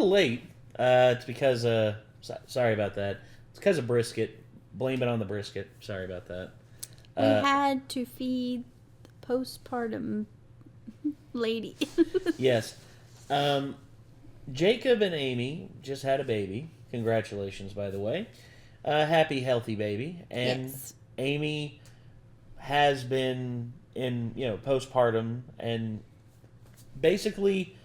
little late. It's because sorry about that. It's because of brisket. Blame it on the brisket. Sorry about that. We had to feed the postpartum lady. Yes. Jacob and Amy just had a baby. Congratulations, by the way. Happy, healthy baby. And yes. Amy has been in, postpartum. And basically,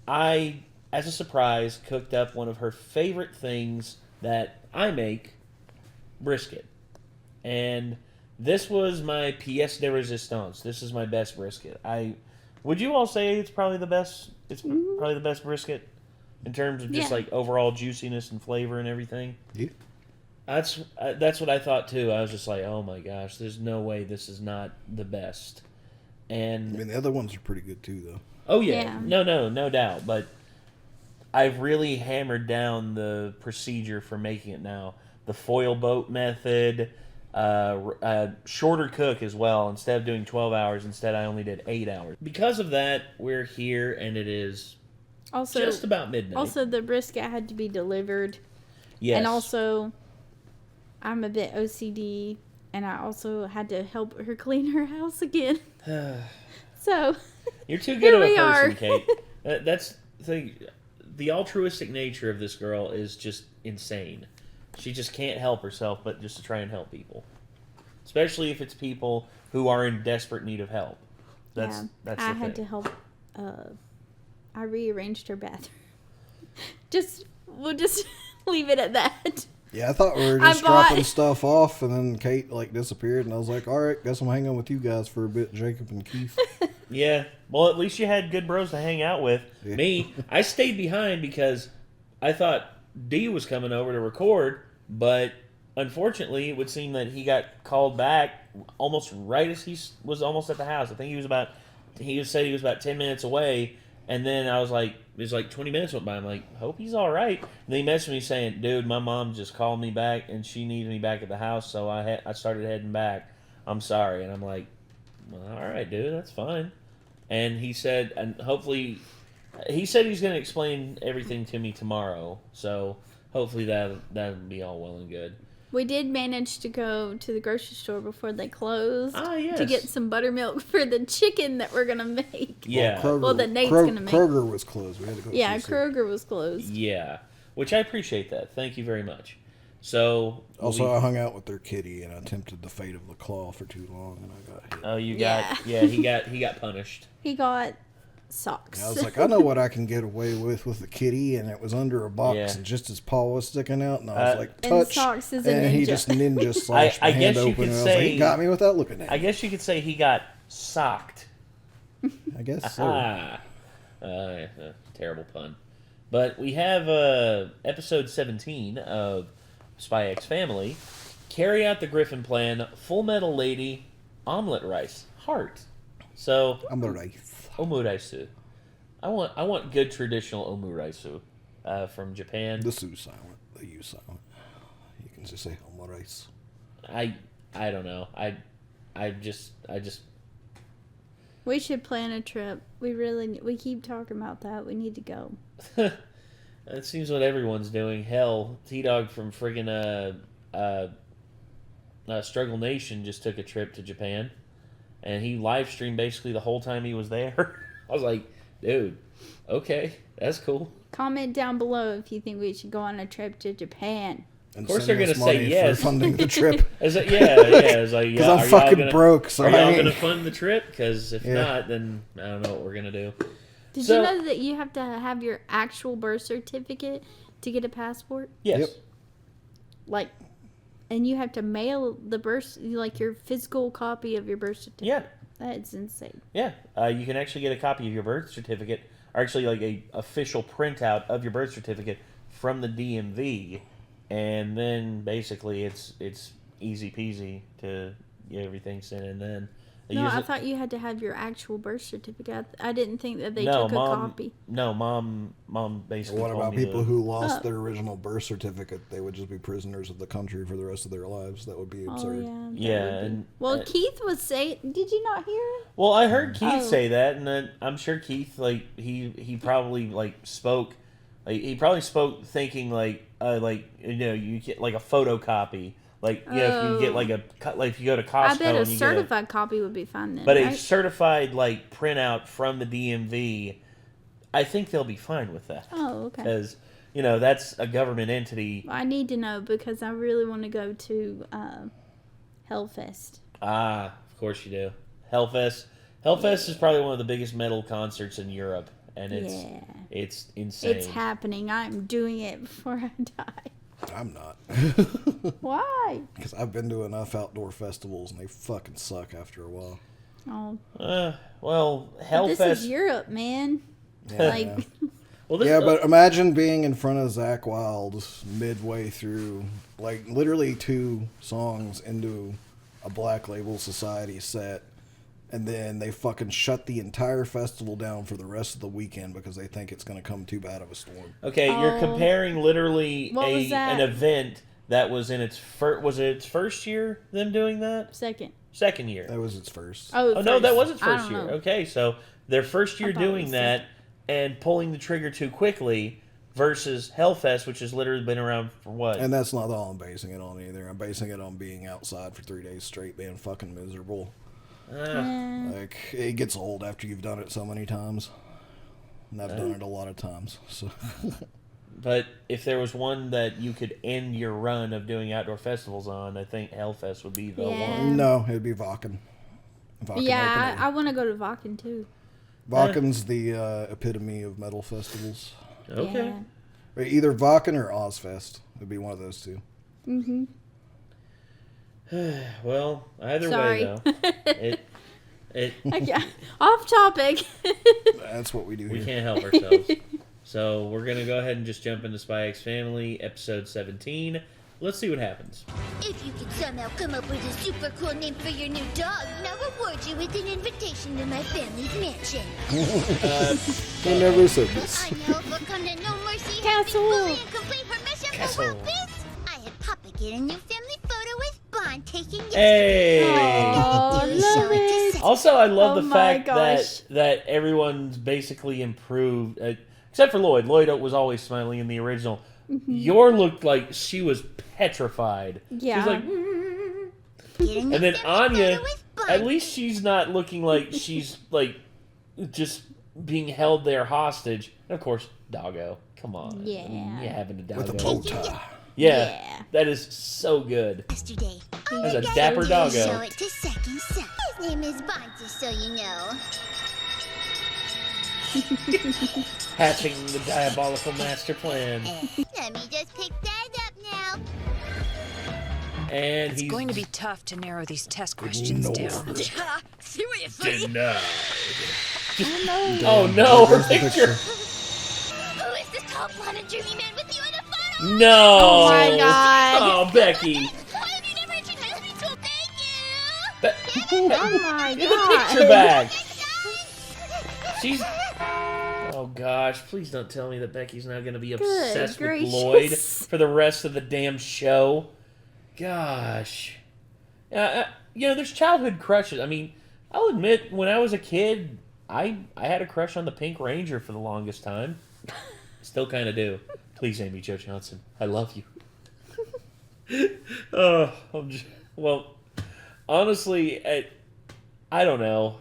I, as a surprise, cooked up one of her favorite things that I make, brisket. And this was my pièce de résistance. This is my best brisket. Would you all say it's probably the best? It's probably the best brisket in terms of just like overall juiciness and flavor and everything. Yeah. That's what I thought too. I was just like, oh my gosh, there's no way this is not the best. And I mean, the other ones are pretty good too, though. Oh yeah. No doubt. But I've really hammered down the procedure for making it now. The foil boat method. Shorter cook as well. Instead of doing 12 hours, I only did 8 hours. Because of that, we're here, and it is also just about midnight. Also, the brisket had to be delivered. Yes. And also, I'm a bit OCD, and I also had to help her clean her house again. So, you're too good of a person, are. Kate. That's the altruistic nature of this girl is just insane. She just can't help herself but just to try and help people. Especially if it's people who are in desperate need of help. That's the thing. I had to help. I rearranged her bathroom. We'll just leave it at that. Yeah, I thought we were just dropping stuff off, and then Kate disappeared, and I was like, all right, guess I'm hanging with you guys for a bit, Jacob and Keith. Yeah, well, at least you had good bros to hang out with. Yeah. Me, I stayed behind because I thought D was coming over to record, but unfortunately, it would seem that he got called back almost right as he was almost at the house. I think he said he was about 10 minutes away, and then I was like, it was like 20 minutes went by. I'm like, hope he's all right. And then he messaged me saying, dude, my mom just called me back, and she needed me back at the house, so I started heading back. I'm sorry. And I'm like, well, all right, dude, that's fine. And he said, and hopefully, he said he's going to explain everything to me tomorrow, so hopefully that'll be all well and good. We did manage to go to the grocery store before they closed yes. to get some buttermilk for the chicken that we're going to make. Yeah. That Nate's going to make. Kroger was closed. We had to go Kroger was closed. Yeah, which I appreciate that. Thank you very much. So I hung out with their kitty, and I attempted the fate of the claw for too long, and I got hit. Oh, he got punished. He got socks. And I was like, I know what I can get away with the kitty, and it was under a box, and just his paw was sticking out, and I was like, touch, and socks is a ninja. He just ninja slashed my hand open, and I was like, he got me without looking at me. I guess you could say he got socked. I guess so. Terrible pun. But we have episode 17 of Spy X Family. Carry out the Griffin plan. Full Metal Lady. Omelet rice. Hart. So omuraisu. I want good traditional omuraisu from Japan. The Su silent. The U silent. You can just say omurice. I don't know. I just. We should plan a trip. We keep talking about that. We need to go. It seems what everyone's doing. Hell, T-Dog from friggin' Struggle Nation just took a trip to Japan, and he live streamed basically the whole time he was there. I was like, dude, okay, that's cool. Comment down below if you think we should go on a trip to Japan. And of course they're gonna say yes. For funding the trip. Is it? Yeah. It's like, because I'm fucking broke. So are y'all gonna fund the trip? Because if not, then I don't know what we're gonna do. Did you know that you have to have your actual birth certificate to get a passport? Yes. Yep. And you have to mail the your physical copy of your birth certificate. Yeah. That's insane. Yeah. You can actually get a copy of your birth certificate, or actually a official printout of your birth certificate from the DMV, and then basically it's easy peasy to get everything sent in then. No, I thought you had to have your actual birth certificate. I didn't think that they took a copy. No, mom basically. What about people who lost their original birth certificate? They would just be prisoners of the country for the rest of their lives. That would be absurd. Well, Keith was saying, did you not hear it? Well, I heard Keith say that, and then I'm sure Keith he probably spoke Like he probably spoke thinking you get like a photocopy. Like if you get if you go to Costco, I bet a and you certified copy would be fine then. but right? a certified like printout from the DMV, I think they'll be fine with that. Oh, okay. Because that's a government entity. I need to know because I really want to go to Hellfest. Ah, of course you do. Hellfest. Hellfest is probably one of the biggest metal concerts in Europe, and it's insane. It's happening. I'm doing it before I die. I'm not. Why? Because I've been to enough outdoor festivals and they fucking suck after a while. Oh. Well, Hellfest. This is Europe, man. Yeah, Well, but imagine being in front of Zakk Wylde midway through, like literally 2 songs into a Black Label Society set, and then they fucking shut the entire festival down for the rest of the weekend because they think it's going to come too bad of a storm. Okay, you're comparing literally an event that was in its first. Was it its first year? Them doing that? Second year. That was its first. Oh no, that was its first year. Know. Okay, so their first year doing that and pulling the trigger too quickly versus Hellfest, which has literally been around for what? And that's not all I'm basing it on either. I'm basing it on being outside for 3 days straight, being fucking miserable. Like, it gets old after you've done it so many times. And I've done it a lot of times. So. But if there was one that you could end your run of doing outdoor festivals on, I think Hellfest would be the one. No, it'd be Wacken. Yeah, I want to go to Wacken too. Wacken's the epitome of metal festivals. Okay. Yeah. Either Wacken or Ozfest. It'd be one of those two. Mm-hmm. Well, either way though, Okay. Off topic. That's what we do we here. can't help ourselves. So we're gonna go ahead and just jump into Spy X Family episode 17. Let's see what happens. If you could somehow come up with a super cool name for your new dog, I'll reward you with an invitation to my family's mansion. I never said this. Anya will come to No Mercy Castle. and complete her mission Castle. for World Peace. I had Papa get a new family photo with Bond taken yesterday. Hey! Oh, Gotta do is show love it to it. Seth. Also, I love the Oh my fact gosh. that everyone's basically improved, except for Lloyd. Lloyd was always smiling in the original. Yor looked like she was petrified. Yeah. She was like, Get a new and then family Anya, photo with Bond. at least she's not looking like she's like just being held there hostage. And of course, Doggo. Come on. Yeah. You having a With a Doggo. bow tie. Yeah. That is so good. Yesterday. That's a Anya dapper got to doggo. Show it to Second Son. His name is Bond, just so you know. Hatching the diabolical master plan. Let me just pick that up now. And It's he's going to be tough to narrow these test questions down. Seriously? denied. Oh, Oh no, her There's the picture. Who is this tall, blonde, and dreamy man with you in the photo? No. Oh my God. Oh, Becky. Why have you never introduced me to a thank you? Oh my Get the God. picture back. She's. Oh gosh! Please don't tell me that Becky's now going to be obsessed with gracious. Lloyd for the rest of the damn show. Gosh. There's childhood crushes. I mean, I'll admit, when I was a kid, I had a crush on the Pink Ranger for the longest time. Still kind of do. Please, Amy Jo Johnson, I love you. Well, honestly, I don't know.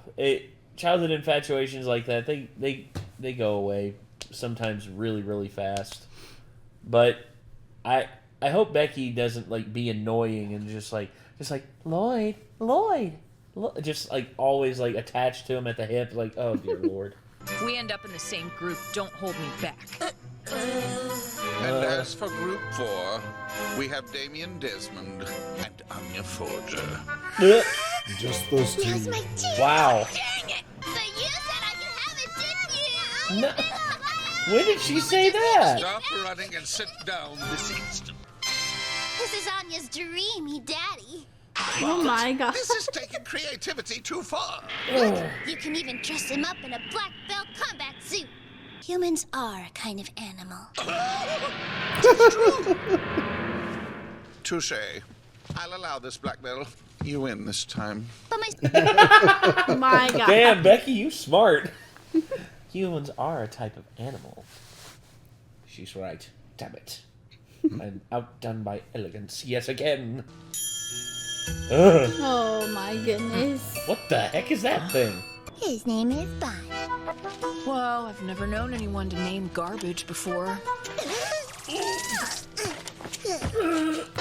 Childhood infatuations like that, they go away sometimes really, really fast. But I hope Becky doesn't like be annoying and just like Lloyd, just like always like attached to him at the hip, like, oh dear Lord. We end up in the same group. Don't hold me back. And as for Group 4, we have Damien Desmond and Anya Forger. Just those Now's two. my chance. Wow. Dang it! But you said I could have it, didn't you? No. When did she say that? Stop running and sit down this instant. This is Anya's dreamy daddy. Oh my God. This is taking creativity too far. You can even dress him up in a black belt combat suit. Humans are a kind of animal. Touche. I'll allow this, Black Belt. You win this time. But my Oh my God. Damn, Becky, you smart. Humans are a type of animal. She's right. Damn it. I'm outdone by elegance. Yes, again. Ugh. Oh my goodness. What the heck is that thing? His name is Bud. Well, I've never known anyone to name garbage before.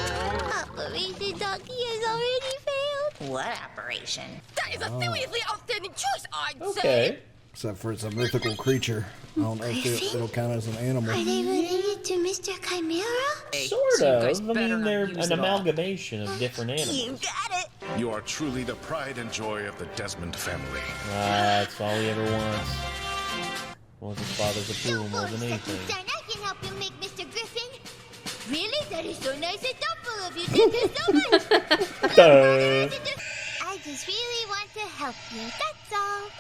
Operation Donkey has already failed. What operation? That is a seriously outstanding choice, I'd say. Okay. Except for it's a mythical creature. I don't know if it'll count as an animal. Are they related to Mr. Chimera? Sort so you of. guys I better mean, not they're use an it all. amalgamation of different animals. You got it. You are truly the pride and joy of the Desmond family. That's all he ever wants. Wants his father's approval Don't more force than such a anything. son. I can help you make Mr. Griffin. Really? That is so nice and thoughtful of you. Thank you so much. Duh. I just really want to help you. That's all.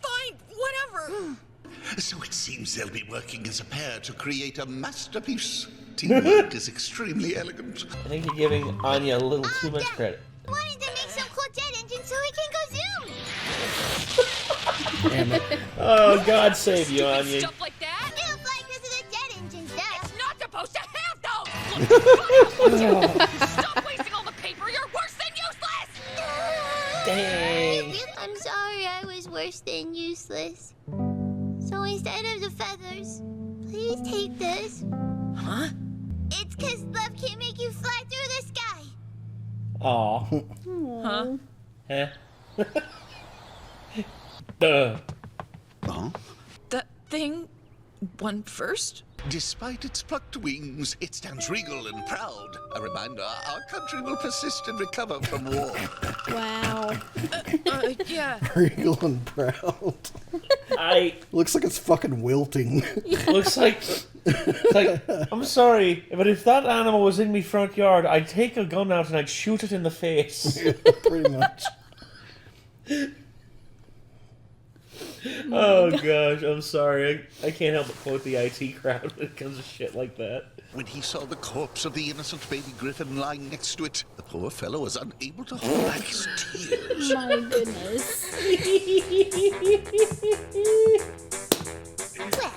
Fine, whatever. So it seems they'll be working as a pair to create a masterpiece. Teamwork is extremely elegant. I think you're giving Anya a little too much credit. Wanted to make some cool jet engines so we can go zoom. Damn it. Oh, God save you, Stupid Anya. stuff like that. It'll fly because of the jet engines, duh. It's not supposed to have those. Stop wasting all the paper. You're worse than useless. Dang. I'm sorry I was worse than useless. So instead of the feathers, please take this. Huh? It's because love can make you fly through the sky. Aw. Huh? Huh? Duh. Huh? That thing won first? Despite its plucked wings, it stands regal and proud. A reminder our country will persist and recover from war. Wow. Yeah. Regal and proud. Looks like it's fucking wilting. Looks like, I'm sorry, but if that animal was in me front yard, I'd take a gun out and I'd shoot it in the face. Pretty much. Oh gosh, I'm sorry. I can't help but quote the IT crowd when it comes to shit like that. When he saw the corpse of the innocent baby griffin lying next to it, the poor fellow was unable to hold back his tears. My goodness.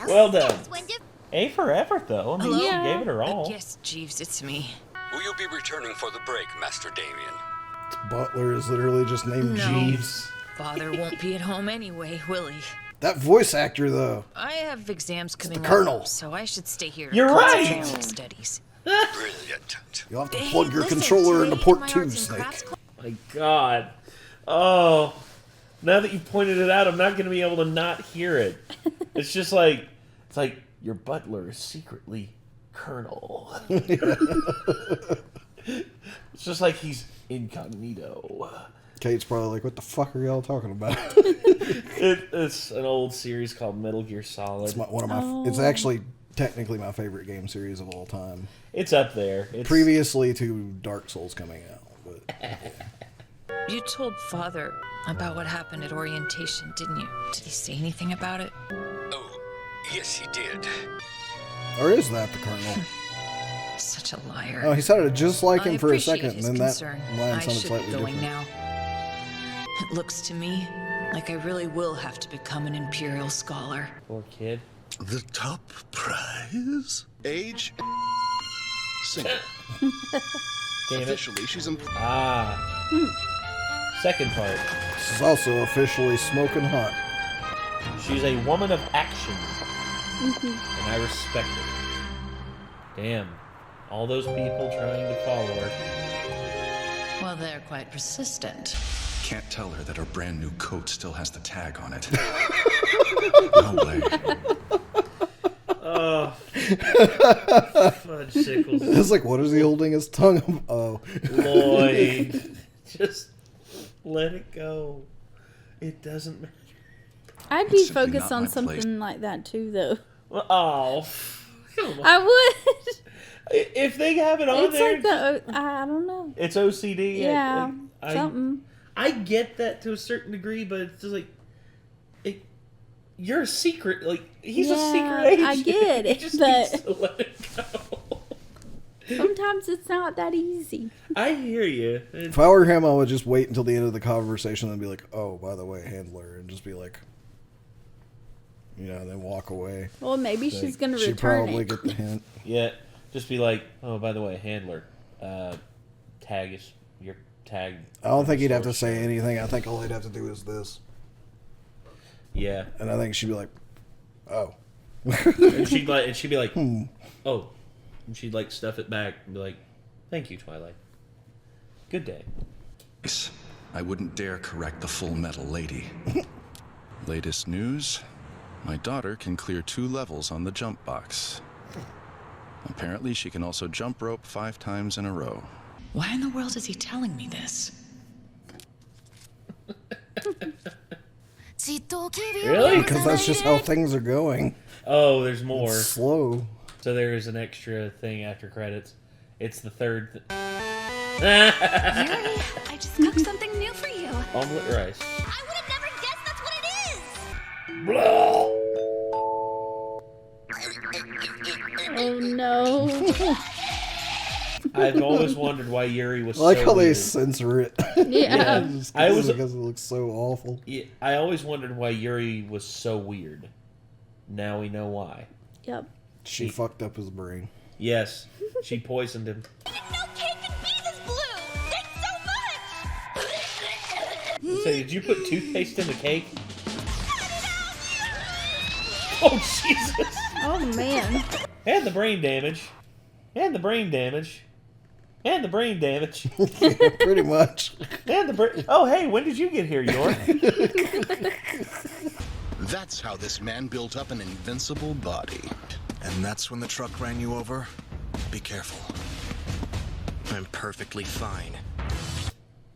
Well done. That's wonderful. A for effort, though. I mean, Hello? she gave it her all. Yes, Jeeves, it's me. Will you be returning for the break, Master Damien? Butler is literally just named No. Jeeves. Father won't be at home anyway, will he? That voice actor, though. I have exams coming the Colonel. up, so I should stay here. You're to concentrate right. on studies. Brilliant. You'll have to Hey, plug your listen, controller into today port my 2, arts and Snake. crafts class- My God. Oh. Now that you pointed it out, I'm not going to be able to not hear it. It's just like, it's like, your butler is secretly Colonel. It's just like he's incognito. Kate's probably like, what the fuck are y'all talking about? It's an old series called Metal Gear Solid. It's one of my. It's actually technically my favorite game series of all time. It's up there. It's, Previously to Dark Souls coming out. But You told Father about what happened at orientation, didn't you? Did he say anything about it? Oh, yes, he did. or is that the Colonel? Such a liar. Oh, he sounded just like I him for a appreciate second, and his then that concern. line I sounded should slightly be going different. now. It looks to me like I really will have to become an Imperial Scholar. Poor kid. The top prize? Age? Single. Damn it. Officially, she's in. Ah. Second part. This is also officially smoking hot. She's a woman of action. And I respect it. Damn. All those people trying to follow her. Well, they're quite persistent. Can't tell her that her brand new coat still has the tag on it. No way. Oh. Fudge sickles. It's like, what is he holding his tongue up? Oh. Lloyd. Just let it go. It doesn't matter. I'd be simply focused not on my something place. like that too, though. Oh. Come on. I would. If they have it on It's there, like the I don't know. it's OCD. Yeah, I something. I get that to a certain degree, but it's just like, you're a secret. Like, he's a secret Yeah, agent. I get He it, just but- needs to let it go. Sometimes it's not that easy. I hear you. If I were him, I would just wait until the end of the conversation and be like, oh, by the way, handler, and just be like, you know, and then walk away. Well, maybe Like, she's gonna she'd return probably it. get the hint. Yeah, just be like, oh, by the way, handler, tag is your tag. I don't think he'd have to say anything. I think all he'd have to do is this. Yeah, and I think she'd be like, oh. and she'd be like, oh, and she'd like stuff it back and be like, thank you, Twilight. Good day. I wouldn't dare correct the Full Metal lady. Latest news: my daughter can clear 2 levels on the jump box. Apparently, she can also jump rope 5 times in a row. Why in the world is he telling me this? Really? Because that's just how things are going. Oh, there's more. It's slow. So there is an extra thing after credits. It's the third. Yuri, I just cooked something new for you. Omelet rice. I would have never guessed that's what it is. Blah. Oh no. I've always wondered why Yuri was I like so how they weird. censor it. Yeah. Just I was because it looks so awful. Yeah, I always wondered why Yuri was so weird. Now we know why. Yep. She fucked up his brain. Yes, she poisoned him. I didn't know cake could be this blue. Thanks so much. So did you put toothpaste in the cake? Oh Jesus! Oh man. And the brain damage. And the brain damage. And the brain damage. Yeah, pretty much. And the brain. Oh hey, when did you get here, York? That's how this man built up an invincible body. And that's when the truck ran you over? Be careful. I'm perfectly fine.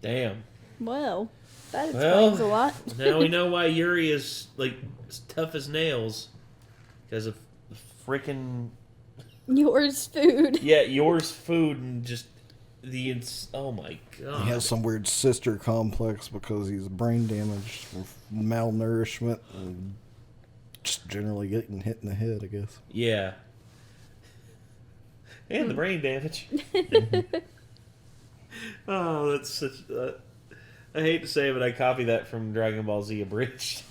Damn. Well, that explains a lot. Now we know why Yuri is like as tough as nails because of frickin' Yours food. Yeah, yours food and just oh my god. He has some weird sister complex because he's brain damaged from malnourishment and just generally getting hit in the head, I guess. Yeah. And the brain damage. Oh, that's such. I hate to say it, but I copied that from Dragon Ball Z Abridged.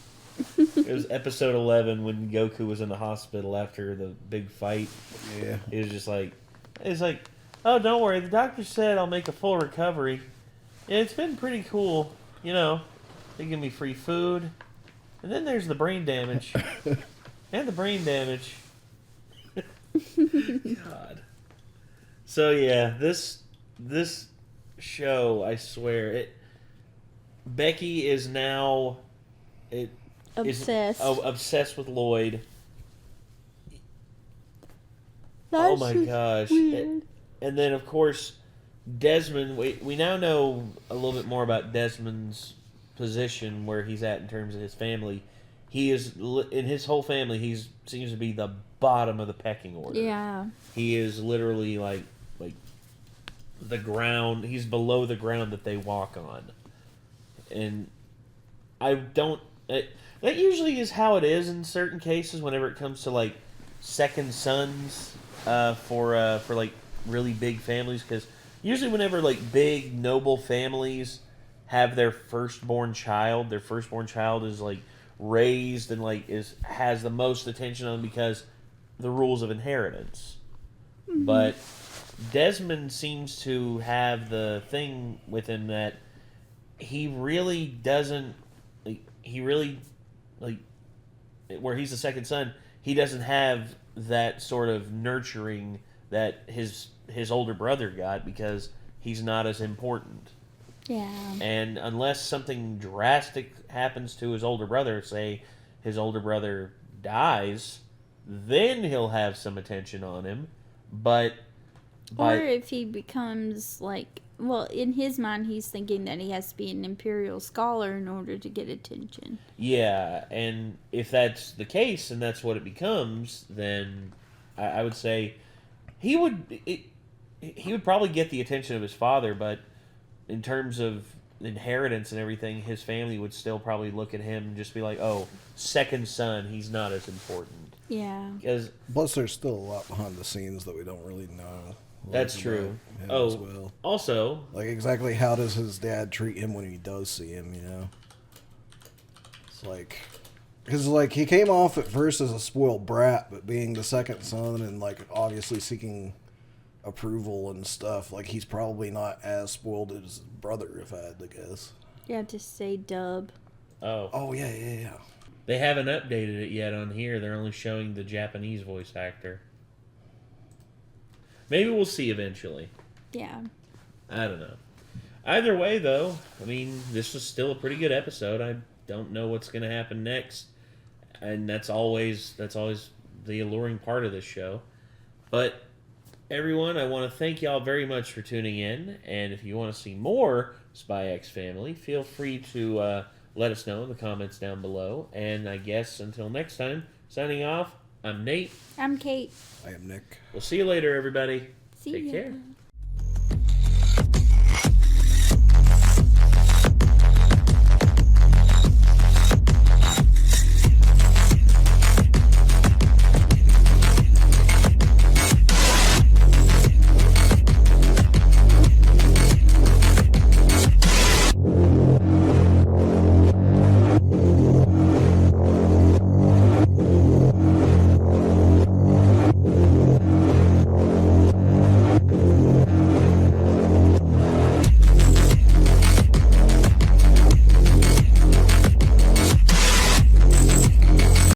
It was episode 11 when Goku was in the hospital after the big fight. Yeah. It was just like, oh, don't worry. The doctor said I'll make a full recovery. Yeah, it's been pretty cool. You know, they give me free food. And then there's the brain damage. And the brain damage. God. So yeah, this show, I swear, Becky is now obsessed. Obsessed with Lloyd. That's oh my gosh. And then of course Desmond, we now know a little bit more about Desmond's position, where he's at in terms of his family. He is, in his whole family, he seems to be the bottom of the pecking order. Yeah. He is literally like the ground. He's below the ground that they walk on. And I don't. That usually is how it is in certain cases. Whenever it comes to like second sons for like really big families, because usually whenever like big noble families have their firstborn child is like raised and like has the most attention on because the rules of inheritance. Mm-hmm. But Desmond seems to have the thing with him that he really doesn't where he's the second son, he doesn't have that sort of nurturing that his older brother got because he's not as important. Yeah. And unless something drastic happens to his older brother, say his older brother dies, then he'll have some attention on him. But or if he becomes like, well, in his mind, he's thinking that he has to be an imperial scholar in order to get attention. Yeah, and if that's the case and that's what it becomes, then I would say he would probably get the attention of his father, but in terms of inheritance and everything, his family would still probably look at him and just be like, oh, second son, he's not as important. Yeah. Plus, there's still a lot behind the scenes that we don't really know. That's true. As well. Also, like exactly how does his dad treat him when he does see him? You know, it's like Because, like, he came off at first as a spoiled brat, but being the second son and, like, obviously seeking approval and stuff, like, he's probably not as spoiled as his brother, if I had to guess. Yeah, just say dub. Oh, yeah. They haven't updated it yet on here. They're only showing the Japanese voice actor. Maybe we'll see eventually. Yeah. I don't know. Either way, though, I mean, this was still a pretty good episode. I don't know what's going to happen next. And that's always the alluring part of this show. But everyone, I want to thank y'all very much for tuning in. And if you want to see more Spy X Family, feel free to let us know in the comments down below. And I guess until next time, signing off, I'm Nate. I'm Kate. I am Nick. We'll see you later, everybody. See Take ya. care.